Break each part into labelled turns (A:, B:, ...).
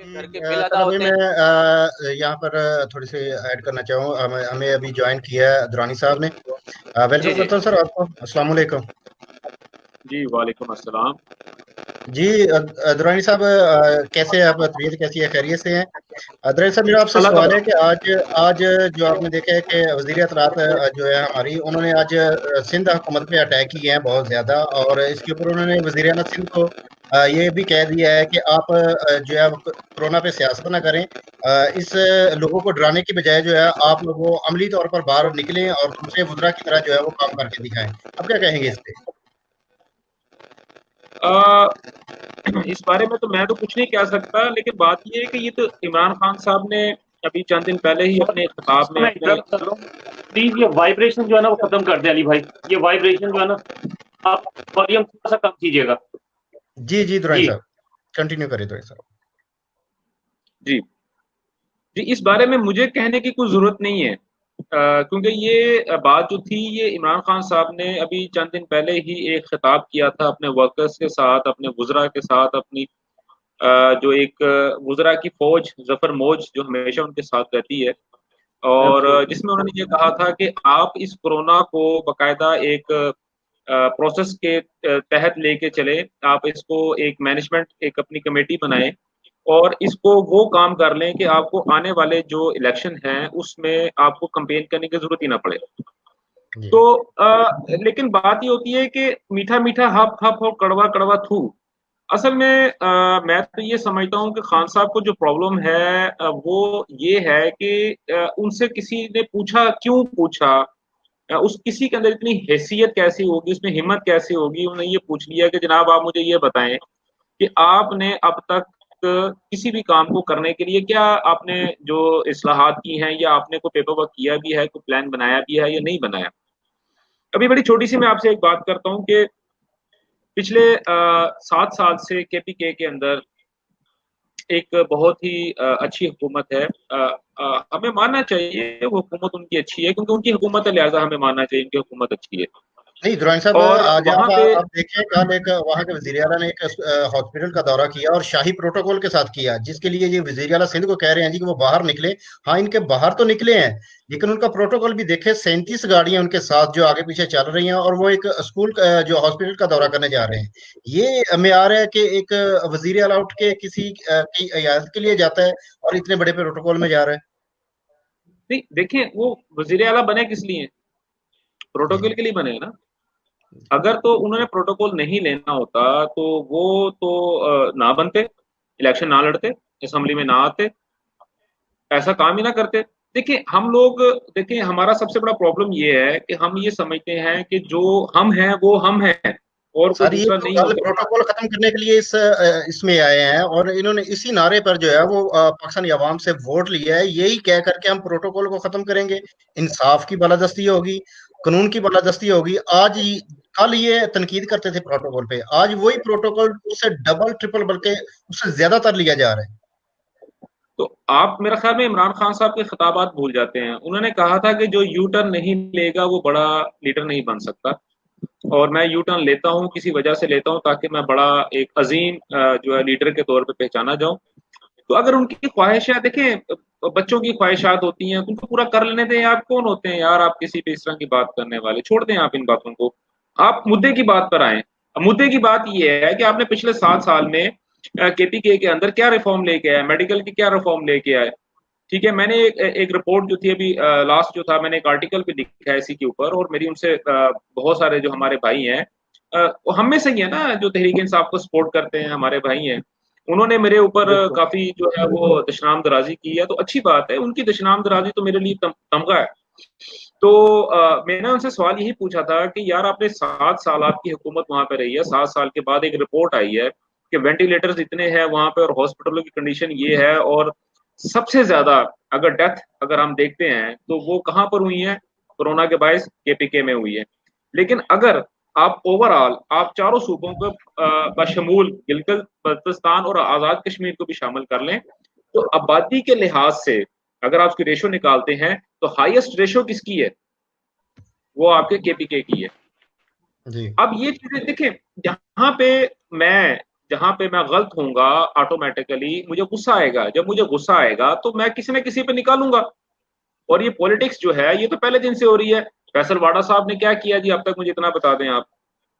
A: के घर के बिल अदा
B: सर अभी
A: होते
B: मैं
A: हैं।
B: यहाँ पर थोड़ी सी ऐड करना चाहूँ। हमें हमें अभी ज्वाइन किया है दुरानी साहब ने।
A: जी
B: वेलकम
A: जी
B: करता हूँ सर आपको। अस्सलाम वालेकुम।
C: जी वालेकुम अस्सलाम।
B: जी दुरानी साहब, कैसे हैं आप? तबीयत कैसी है? खैरियत से हैं? दुरानी साहब, मेरा आपसे
C: अल्लाह का
B: सवाल है कि
C: बड़ा।
B: आज आज जो आपने देखा है कि वज़ीर इत्तलात जो है हमारी, उन्होंने आज सिंध हुकूमत पे अटैक किए हैं बहुत ज़्यादा, और इसके ऊपर उन्होंने वज़ीर आला सिंध को ये भी कह दिया है कि आप जो है कोरोना पे सियासत ना करें। इस लोगों को डराने की बजाय जो है आप लोगों अमली तौर पर बाहर निकलें और दूसरे वज़रा की तरह जो है वो काम करके दिखाएं। आप क्या कहेंगे इस पे?
C: इस बारे में तो मैं तो कुछ नहीं कह सकता, लेकिन बात ये है कि ये तो इमरान खान साहब ने अभी चंद दिन पहले ही अपने खिताब में
D: मैं
C: अपने।
D: इंटरप्ट कर रहा हूँ प्लीज। ये वाइब्रेशन जो है ना वो खत्म कर दे अली भाई। ये वाइब्रेशन जो है ना, आप वॉल्यूम थोड़ा सा कम कीजिएगा।
B: जी जी दुरानी
D: जी
B: साहब, कंटिन्यू करें दुरानी साहब।
C: जी जी, इस बारे में मुझे कहने की कोई जरूरत नहीं है, क्योंकि ये बात जो थी ये इमरान खान साहब ने अभी चंद दिन पहले ही एक खिताब किया था अपने वर्कर्स के साथ, अपने वुज़रा के साथ, अपनी जो एक वुज़रा की फौज जफर मौज जो हमेशा उनके साथ रहती है, और
D: एब्सोल्युटली।
C: जिसमें उन्होंने ये कहा था कि आप इस कोरोना को बकायदा एक प्रोसेस के तहत लेके चले। आप इसको एक मैनेजमेंट, एक अपनी कमेटी बनाएं और इसको वो काम कर लें कि आपको आने वाले जो इलेक्शन हैं उसमें आपको कैंपेन करने की जरूरत ही ना पड़े।
B: जी
C: तो लेकिन बात ये होती है कि मीठा मीठा हप हप और कड़वा कड़वा थू। असल में मैं तो ये समझता हूँ कि खान साहब को जो प्रॉब्लम है वो ये है कि उनसे किसी ने पूछा, क्यों पूछा? उस किसी के अंदर इतनी हैसियत कैसी होगी, उसमें हिम्मत कैसी होगी? उन्होंने ये पूछ लिया कि जनाब आप मुझे ये बताएं कि आपने अब तक किसी भी काम को करने के लिए क्या आपने जो इस्लाहात की हैं या आपने कोई पेपर वर्क किया भी है, कोई प्लान बनाया भी है या नहीं बनाया? अभी बड़ी छोटी सी मैं आपसे एक बात करता हूँ कि पिछले 7 साल से केपीके के अंदर एक बहुत ही अच्छी हुकूमत है। हमें मानना चाहिए वो हुकूमत उनकी अच्छी है, क्योंकि उनकी हुकूमत है, लिहाजा हमें मानना चाहिए उनकी हुकूमत अच्छी है।
B: नहीं दुरानी साहब,
C: और
B: आज
C: वहां पे
B: आप देखिए, कल एक वहाँ के वजीर आला ने एक हॉस्पिटल का दौरा किया और शाही प्रोटोकॉल के साथ किया, जिसके लिए ये वजीर आला सिंध को कह रहे हैं जी कि वो बाहर निकले। हाँ, इनके बाहर तो निकले हैं, लेकिन उनका प्रोटोकॉल भी देखे। 37 गाड़ियां उनके साथ जो आगे पीछे चल रही हैं, और वो एक स्कूल जो हॉस्पिटल का दौरा करने जा रहे हैं। ये मेयार है कि एक वजीर आला उठ के किसी की इयादत के लिए जाता है और इतने बड़े प्रोटोकॉल में जा रहा है?
C: नहीं, देखें वो वजीर आला बने किस लिए?
B: जी
C: प्रोटोकॉल के लिए बने ना। अगर तो उन्होंने प्रोटोकॉल नहीं लेना होता तो वो तो ना बनते, इलेक्शन ना लड़ते, असेंबली में ना आते, ऐसा काम ही ना करते। देखिए हम लोग, देखिए हमारा सबसे बड़ा प्रॉब्लम ये है कि हम ये समझते हैं कि जो हम हैं वो हम हैं और कोई
B: सर, ये
C: दूसरा
B: तो
C: नहीं हो
B: कल
C: सकता।
B: प्रोटोकॉल खत्म करने के लिए इसमें आए हैं, और इन्होंने इसी नारे पर जो है वो पाकिस्तानी अवाम से वोट लिया है, यही कह करके हम प्रोटोकॉल को खत्म करेंगे। इंसाफ की बालादस्ती होगी, कानून की बालादस्ती होगी। कल ये तनकीद करते थे प्रोटोकॉल पे, आज वही प्रोटोकॉल उससे डबल ट्रिपल बल्कि उससे ज्यादातर लिया जा रहा है।
C: तो आप मेरा ख्याल में इमरान खान साहब के खिताबात भूल जाते हैं। उन्होंने कहा था कि जो यू टर्न नहीं लेगा वो बड़ा लीडर नहीं बन सकता, और मैं यू टर्न लेता हूँ किसी वजह से लेता हूँ ताकि मैं बड़ा एक अजीम जो है लीडर के तौर पे पहचाना जाऊं। तो अगर उनकी ख्वाहिशात देखें, बच्चों की ख्वाहिशात होती हैं, उनको पूरा कर लेने दें। आप कौन होते हैं यार, आप किसी भी इस तरह की बात करने वाले? छोड़ दें आप इन बातों को, आप मुद्दे की बात पर आए। मुद्दे की बात यह है कि आपने पिछले 7 साल में केपीके के अंदर क्या रिफॉर्म लेके आए, मेडिकल की क्या रिफॉर्म लेके आए? ठीक है, मैंने एक रिपोर्ट जो थी अभी लास्ट जो था, मैंने एक आर्टिकल भी लिखा है इसी के ऊपर, और मेरी उनसे बहुत सारे जो हमारे भाई हैं, वो हम में से ही है ना जो तहरीक इंसाफ को सपोर्ट करते हैं, हमारे भाई हैं। उन्होंने मेरे ऊपर
D: बिल्कुल।
C: काफी जो है वो दशनाम दराजी की है, तो अच्छी बात है। उनकी दशनाम दराजी तो मेरे लिए तमगा है। तो मैंने उनसे सवाल यही पूछा था कि यार आपने 7 साल आपकी हुकूमत वहां पे रही है, 7 साल के बाद एक रिपोर्ट आई है कि वेंटिलेटर्स इतने हैं वहां पे और हॉस्पिटलों की कंडीशन ये है, और सबसे ज्यादा अगर डेथ अगर हम देखते हैं तो वो कहाँ पर हुई है? कोरोना के बायस केपीके में हुई है। लेकिन अगर आप ओवरऑल आप चारों सूबों को बशमूल गिलगित बल्तिस्तान और आजाद कश्मीर को भी शामिल कर लें, तो आबादी के लिहाज से अगर आप उसकी रेशो निकालते हैं तो हाईएस्ट रेशो किसकी है? वो आपके केपीके की है।
B: जी
C: अब ये चीजें देखें, जहां पे मैं जहां पे मैं गलत होऊंगा ऑटोमेटिकली मुझे गुस्सा आएगा, जब मुझे गुस्सा आएगा तो मैं किसी न किसी पे निकालूंगा। और ये पॉलिटिक्स जो है ये तो पहले दिन से हो रही है। फैसल वाडा साहब ने क्या किया जी, अब तक मुझे इतना बता दें आप।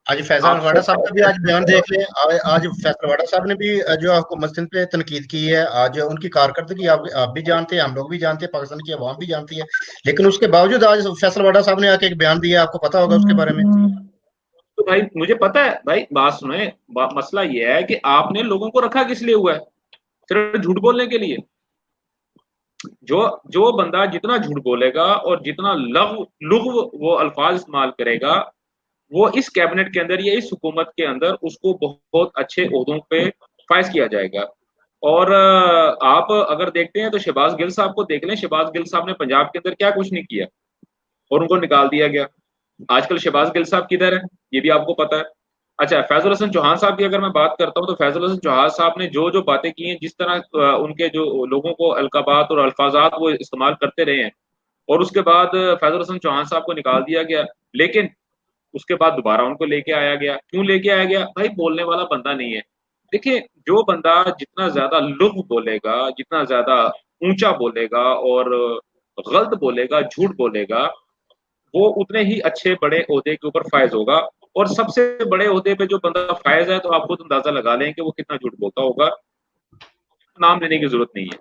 B: आज फैसल
C: आप
B: वाडा साहब का भी आज बयान देख लें। आज फैसल वाडा साहब ने भी जो हुकूमत सिंध पे तनकीद की है। आज उनकी कारकर्दगी आप भी जानते हैं, हम लोग भी जानते हैं, पाकिस्तान की अवाम भी जानती है। लेकिन उसके बावजूद आज फैसल वाडा साहब ने आके एक बयान दिया, आपको पता होगा उसके बारे में।
C: तो भाई मुझे पता है भाई, बात सुने, मसला ये है कि आपने लोगों को रखा किस लिए हुआ है? सिर्फ झूठ बोलने के लिए। जो जो बंदा जितना झूठ बोलेगा और जितना लुग़व वो अल्फाज इस्तेमाल करेगा, वो इस कैबिनेट के अंदर या इस हुकूमत के अंदर उसको बहुत अच्छे ओहदों पे फाइज किया जाएगा। और आप अगर देखते हैं तो शहबाज गिल साहब को देख लें, शहबाज गिल साहब ने पंजाब के अंदर क्या कुछ नहीं किया और उनको निकाल दिया गया। आजकल शहबाज गिल साहब किधर है ये भी आपको पता है। अच्छा, फैजुल हसन चौहान साहब की अगर मैं बात करता हूँ तो फैजुल हसन चौहान साहब ने जो जो बातें की हैं, जिस तरह उनके जो लोगों को अलकाबात और अल्फाजात वो इस्तेमाल करते रहे हैं, और उसके बाद फैजुल हसन चौहान साहब को निकाल दिया गया। लेकिन उसके बाद दोबारा उनको लेके आया गया। क्यों लेके आया गया? भाई बोलने वाला बंदा नहीं है। देखिए, जो बंदा जितना ज्यादा लुग़व बोलेगा, जितना ज्यादा ऊंचा बोलेगा और गलत बोलेगा, झूठ बोलेगा, वो उतने ही अच्छे बड़े ओहदे के ऊपर फायज होगा। और सबसे बड़े ओहदे पे जो बंदा फायज है तो आप खुद अंदाजा लगा लें कि वो कितना झूठ बोलता होगा। नाम लेने की जरूरत नहीं है।